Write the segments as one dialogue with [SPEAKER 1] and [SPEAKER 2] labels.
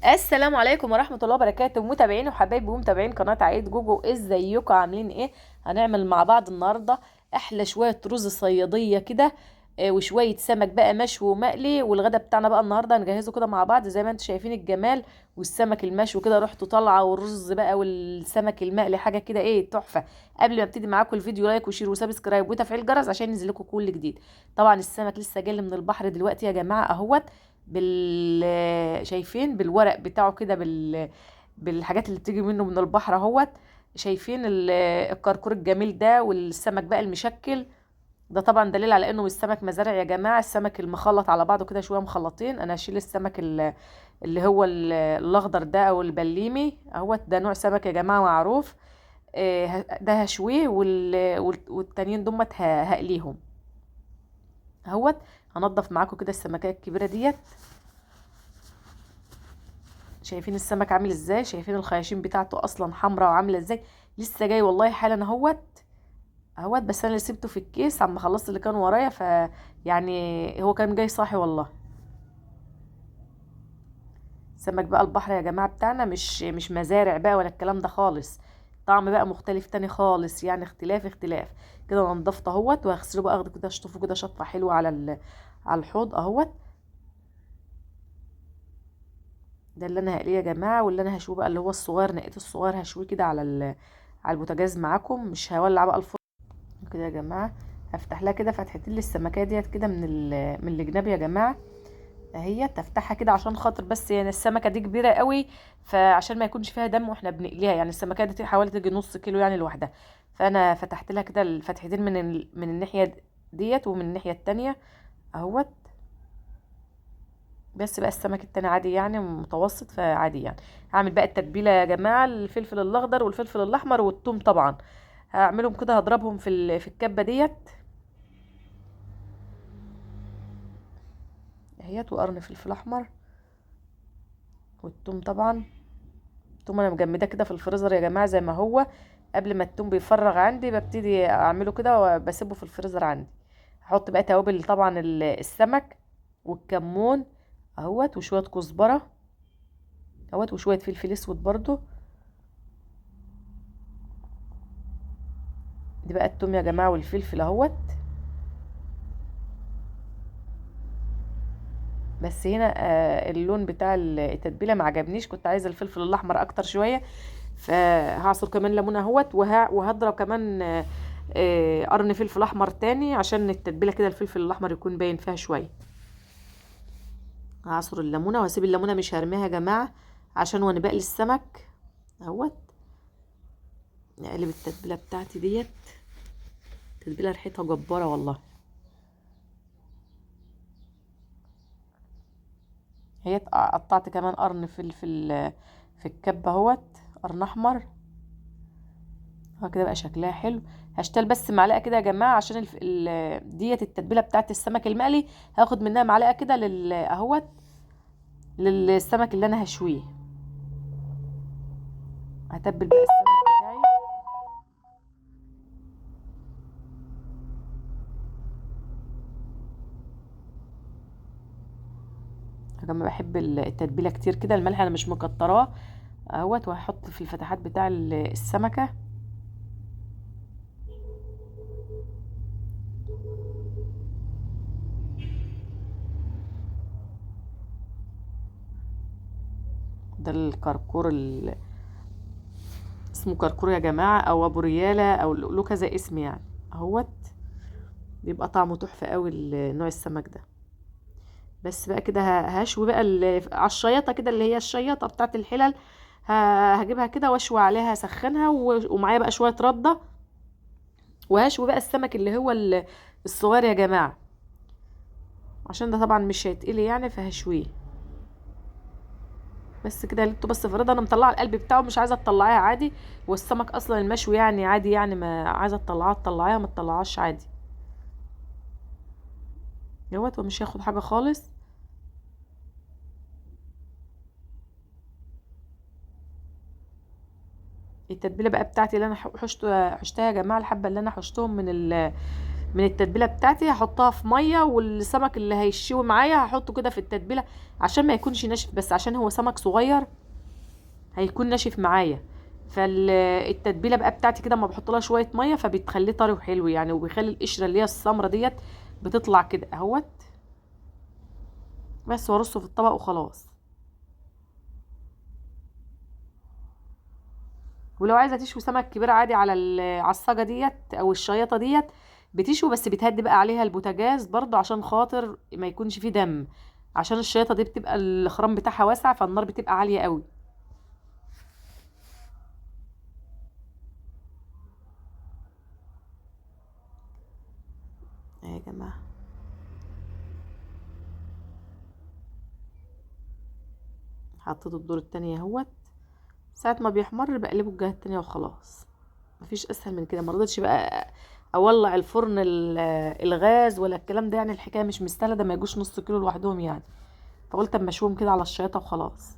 [SPEAKER 1] السلام عليكم ورحمة الله وبركاته، متابعين وحبايبي ومتابعين قناة عيد جوجو. ازيكم عاملين ايه؟ هنعمل مع بعض النهاردة احلى شوية رز صيادية كده. وشوية سمك بقى مشوي ومقلي، والغدا بتاعنا بقى النهاردة هنجهزه كده مع بعض زي ما انتم شايفين الجمال. والسمك المشوي كده ريحته طالعة، والرز بقى والسمك المقلي حاجة كده ايه تحفة. قبل ما ابتدي معاكم الفيديو، لايك وشير وسبسكرايب وتفعيل الجرس عشان ينزلكم كل جديد. طبعا السمك لسه جاي من البحر دلوقتي يا جماعة اهوت. شايفين بالورق بتاعه كده بالحاجات اللي بتيجي منه من البحر اهوت. شايفين الكركور الجميل ده والسمك بقى المشكل. ده طبعا دليل على انه مش سمك مزارع يا جماعه، السمك المخلط على بعضه كده شويه مخلطين. انا هشيل السمك اللي هو الاخضر ده او البليمي اهوت، ده نوع سمك يا جماعه معروف. ده هشويه والتانيين دمت هقليهم اهوت. هنضف معاكم كده السمكيه الكبيره ديت. شايفين السمك عامل ازاي؟ شايفين الخياشيم بتاعته اصلا حمراء وعامله ازاي؟ لسه جاي والله حالا اهوت بس انا اللي سبته في الكيس عم خلصت اللي كان ورايا يعني هو كان جاي صاحي والله. سمك بقى البحر يا جماعه بتاعنا مش مزارع بقى ولا الكلام ده خالص. طعم بقى مختلف تاني خالص، يعني اختلاف كده. انا نضفت اهوت وهغسله بقى، اخده كده اشطفه كده شطفه حلوه على الحوض اهوت. ده اللي انا هقليه يا جماعه، واللي انا هشويه بقى اللي هو الصغير، نقيت الصغير هشويه كده على البوتاجاز معاكم، مش هولع بقى الفرن كده يا جماعه. هفتح لها كده فتحتين للسمكيه ديت كده من الجناب يا جماعه اهي. تفتحها كده عشان خاطر بس يعني السمكه دي كبيره قوي، فعشان ما يكونش فيها دم واحنا بنقليها. يعني السمكه دي حوالي تيجي نص كيلو يعني لوحدها. فانا فتحت لها كده الفتحتين من الناحيه ديت ومن الناحيه التانية اهوت. بس بقى السمك التاني عادي يعني متوسط فعادي يعني. هعمل بقى التتبيله يا جماعه، الفلفل الاخضر والفلفل الاحمر والثوم طبعا. هعملهم كده، هضربهم في الكبه ديت اهيت. وقرن فلفل احمر والثوم طبعا. الثوم انا مجمده كده في الفريزر يا جماعه زي ما هو. قبل ما الثوم بيفرغ عندي ببتدي اعمله كده وبسيبه في الفريزر عندي. هحط بقى توابل طبعا السمك والكمون اهوت، وشويه كزبره اهوت، وشويه فلفل اسود برضو. دي بقى الثوم يا جماعه والفلفل اهوت. بس هنا اللون بتاع التتبيله ما عجبنيش، كنت عايزه الفلفل الاحمر اكتر شويه. فهعصر كمان ليمونه اهوت وهضرب كمان قرن فلفل احمر تاني عشان التتبيله كده الفلفل الاحمر يكون باين فيها شويه. هعصر الليمونه وهسيب الليمونه مش هرميها يا جماعه، عشان وانا بقلي السمك اهوت اقلب التتبيله بتاعتي ديت. التتبيله ريحتها جباره والله. هي قطعت كمان قرن فلفل في الكبه اهوت، قرن احمر. اه كده بقى شكلها حلو. هشتغل بس معلقه كده يا جماعه عشان ديت التتبيله بتاعت السمك المقلي. هاخد منها معلقه كده اهوت للسمك اللي انا هشويه. هتبل بقى السمك بتاعي. يا جماعه بحب التتبيله كتير كده. الملح انا مش مكتراه اهوت، وهحط في الفتحات بتاع السمكه. ده الكركور اسمه كركور يا جماعه، او ابو رياله، او له كذا اسم يعني اهوت. بيبقى طعمه تحفه قوي نوع السمك ده. بس بقى كده هشوي بقى على الشياطه كده اللي هي الشياطه بتاعت الحلل. هجيبها كده واشوي عليها، اسخنها ومعايا بقى شويه رده. وهشوي بقى السمك اللي هو الصغير يا جماعه، عشان ده طبعا مش هيتقلي يعني فهشويه. بس كده قلبته بس في رده. انا مطلعه القلب بتاعه، مش عايزه تطلعيها عادي. والسمك اصلا المشوي يعني عادي، يعني ما عايزه تطلعها تطلعيها، ما تطلعهاش عادي دوت، ومش هياخد حاجه خالص. التتبيله بقى بتاعتي اللي انا حشتها يا جماعه، الحبه اللي انا حشتهم من التتبيله بتاعتي هحطها في ميه، والسمك اللي هيشوي معايا هحطه كده في التتبيله عشان ما يكونش ناشف، بس عشان هو سمك صغير هيكون ناشف معايا. فالتتبيله بقى بتاعتي كده اما بحط لها شويه ميه فبتخليه طري وحلو يعني، وبيخلي القشره اللي هي السمره ديت بتطلع كده اهوت. بس وارصه في الطبق وخلاص. ولو عايزه تشوي سمك كبير عادي على العصاجه ديت او الشياطه ديت بتشوي، بس بتهدي بقى عليها البوتاجاز برضو عشان خاطر ما يكونش فيه دم، عشان الشياطه دي بتبقى الخرام بتاعها واسع فالنار بتبقى عاليه قوي. يا جماعه حطيت الدور التاني اهوت. ساعة ما بيحمر بقلبه الجهة التانية وخلاص. مفيش اسهل من كده. مرضتش بقى اولع الفرن الغاز ولا الكلام ده، يعني الحكايه مش مستاهله، ده ما يجوش نص كيلو لوحدهم يعني. فقلت اما اشوهم كده على الشياطه وخلاص.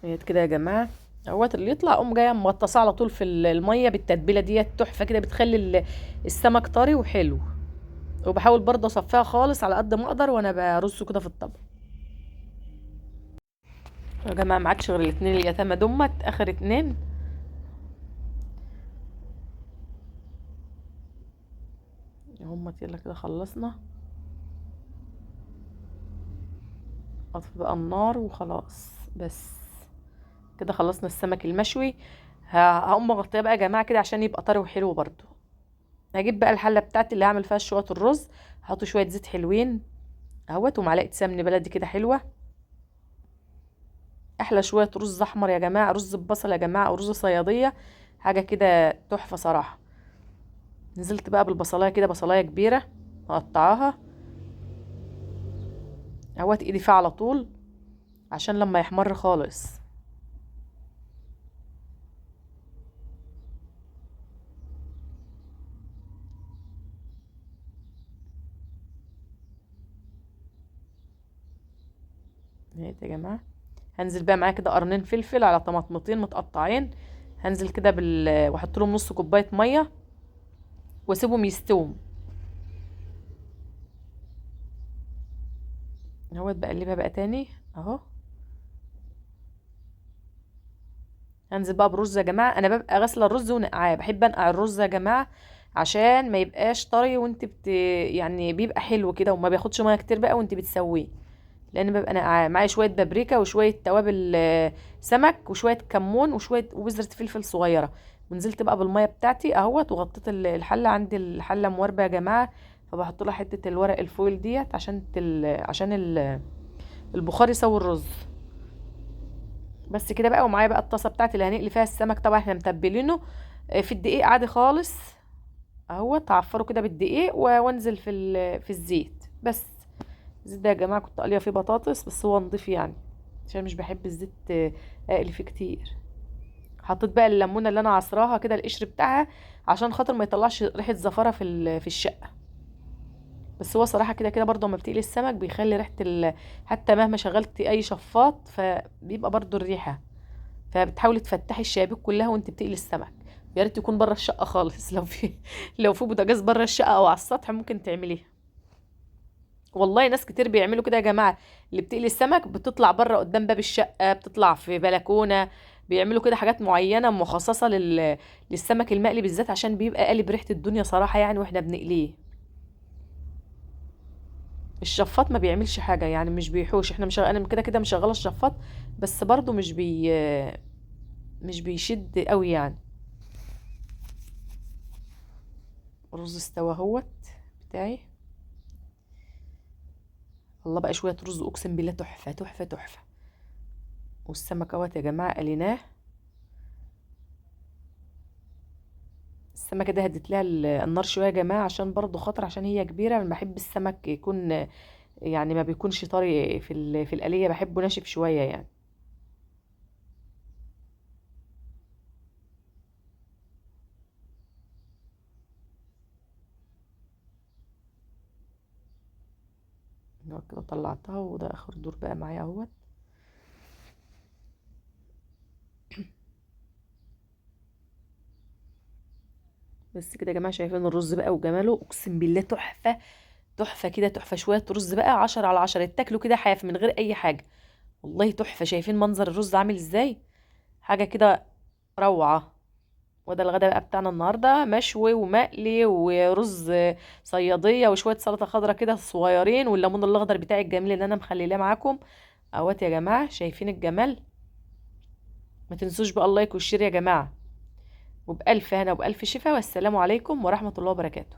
[SPEAKER 1] هي كده يا جماعه اهوت اللي يطلع اقوم جايه مغطسه على طول في الميه بالتتبيله ديت، تحفه كده بتخلي السمك طري وحلو. وبحاول برضه اصفيها خالص على قد ما اقدر وانا برصه كده في الطبق. يا جماعه ما عادش غير الاتنين اليتامى دمت اخر اتنين. هما يلا كده خلصنا. اطفي بقى النار وخلاص. بس كده خلصنا السمك المشوي. هقوم مغطيه بقى يا جماعه كده عشان يبقى طري وحلو برضو. هجيب بقى الحله بتاعتي اللي هعمل فيها شويه الرز. هحط شويه زيت حلوين اهوت، ومعلقه سمن بلدي كده حلوه. احلى شويه رز احمر يا جماعه، رز ببصل يا جماعه او رز صياديه، حاجه كده تحفه صراحه. نزلت بقى بالبصلايه كده، بصلايه كبيره مقطعاها اهوت، ايدي فيها على طول عشان لما يحمر خالص. اهيت يا جماعه. هنزل بقى معايا كده قرنين فلفل على طماطمتين متقطعين. هنزل كده واحط لهم نص كوبايه ميه واسيبهم يستووا. اهوت بقلبها بقى تاني اهو. هنزل بقى برز يا جماعه. انا ببقى غاسله الرز ونقعاه، بحب انقع الرز يا جماعه عشان ما يبقاش طري وانت يعني بيبقى حلو كده وما بياخدش ميه كتير بقى وانت بتسويه. لان ببقى نقعاه معايا شويه بابريكا وشويه توابل سمك وشويه كمون وشويه وبذره فلفل صغيره. ونزلت بقى بالميه بتاعتي اهوت، وغطيت الحله. عندي الحله مواربه يا جماعه، فبحط لها حته الورق الفويل ديت عشان البخار يسوي الرز. بس كده بقى. ومعايا بقى الطاسه بتاعتي اللي هنقلي فيها السمك، طبعا احنا متبلينه في الدقيق عادي خالص اهوت. هعفره كده بالدقيق وانزل في الزيت بس. الزيت ده يا جماعه كنت قليه فيه بطاطس بس هو نضيف يعني، عشان مش بحب الزيت اقلي فيه كتير. حطيت بقى الليمونه اللي انا عصراها كده القشر بتاعها عشان خاطر ما يطلعش ريحه زفاره في الشقه. بس هو صراحه كده كده برضه لما بتقلي السمك بيخلي ريحه حتى مهما شغلت اي شفاط فبيبقى برضه الريحه. فبتحاولي تفتحي الشبابيك كلها وانت بتقلي السمك. يا ريت يكون بره الشقه خالص. لو في بوتاجاز بره الشقه او على السطح ممكن تعمليها. والله ناس كتير بيعملوا كده يا جماعه. اللي بتقلي السمك بتطلع بره قدام باب الشقه، بتطلع في بلكونه. بيعملوا كده حاجات معينه مخصصه للسمك المقلي بالذات عشان بيبقى قالب ريحه الدنيا صراحه يعني واحنا بنقليه. الشفاط ما بيعملش حاجه يعني، مش بيحوش. احنا مش انا كده كده مشغله الشفاط بس برضو مش بيشد قوي يعني. رز استوى اهوت بتاعي. الله بقى شويه رز اقسم بالله تحفه تحفه تحفه. والسمك اهوت يا جماعه قليناه. السمكه ده هديت لها النار شويه يا جماعه عشان برضو خاطر عشان هي كبيره. انا بحب السمك يكون يعني ما بيكونش طري في القليه، بحبه ناشف شويه يعني. أهو كده طلعتها وده اخر دور بقى معايا اهوت. بس كده يا جماعه، شايفين الرز بقى وجماله، اقسم بالله تحفه. تحفه كده، تحفه. شويه رز بقى 10/10، يتاكلوا كده حاف من غير اي حاجه. والله تحفه. شايفين منظر الرز عامل ازاي؟ حاجه كده روعه. وده الغدا بقى بتاعنا النهارده، مشوي ومقلي ورز صياديه وشويه سلطه خضراء كده صغيرين، والليمون الاخضر بتاعي الجميل اللي انا مخليلاه معاكم اهوت يا جماعه. شايفين الجمال؟ ما تنسوش بقى اللايك والشير يا جماعه. وبألف هنا وبألف شفا، والسلام عليكم ورحمه الله وبركاته.